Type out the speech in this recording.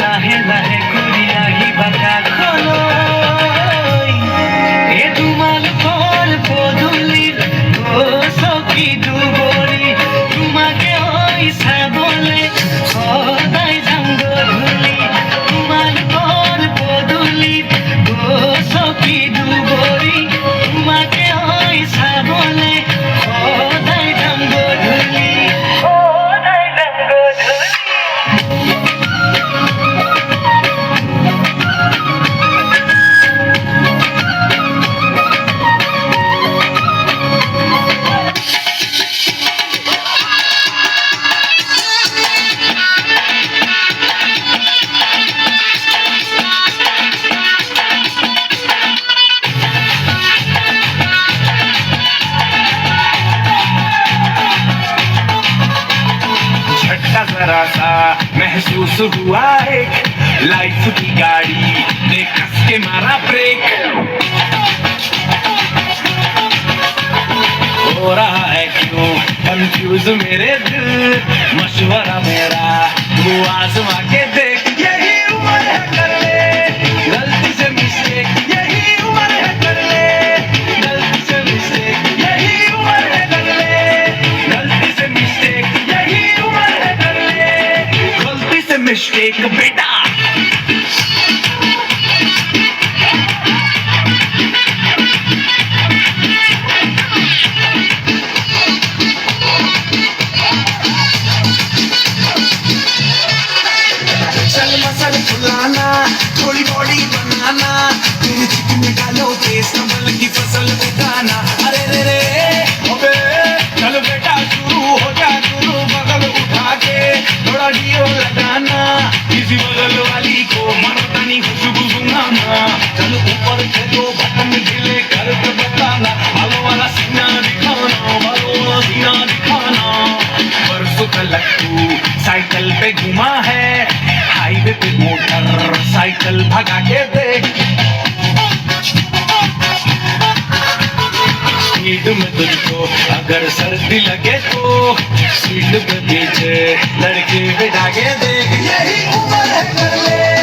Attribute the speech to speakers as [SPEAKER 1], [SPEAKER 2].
[SPEAKER 1] লাহে লাহে করিয়া বাঁকা খোলো এ তোমালোকৰ পদূলিত সখী দুবৰি তোমাকে ঐ চাবলে সদায় যাম গধূলি তোমালোকৰ পদূলিত সখী দুবৰি তোমাকে ঐ চাবলে সদায় যাম গধূলি সদায় যাম গধূলি जरा सा महसूस हुआ एक लाइफ की गाड़ी ने कस के मारा ब्रेक हो रहा है क्यों कंफ्यूज मेरे दिल मशवरा मेरा तू आजमा के देख यही उम्र है कर ले गलती से मिस्टेक यही उम्र है कर ले गलती से मिस्टेक यही उम्र है कर ले गलती से मिस्टेक यही उम्र है कर ले गलती से मिस्टेक बेटा मसल फुलाना थोड़ी बॉडी बनाना तेरे चिकन में डालो तेज कमल की फसल उगाना अरे रे रे अबे चल बेटा शुरू हो जा शुरू बगल उठा के थोड़ा डीओ लगाना किसी बगल वाली को मरदानी खुशबू सुनाना चल ऊपर से दो बटन ढीले करके बताना बालों वाला सीना दिखाना बालों वाला सीना दिखाना परसों का लट्टू साइकिल पे घुमा है हाईवे पे मोटर साइकिल भगा के देख स्पीड में तुझको अगर सर्दी लगे तो स्पीड पे पीछे लड़के बिठा के देख यही उम्र है कर ले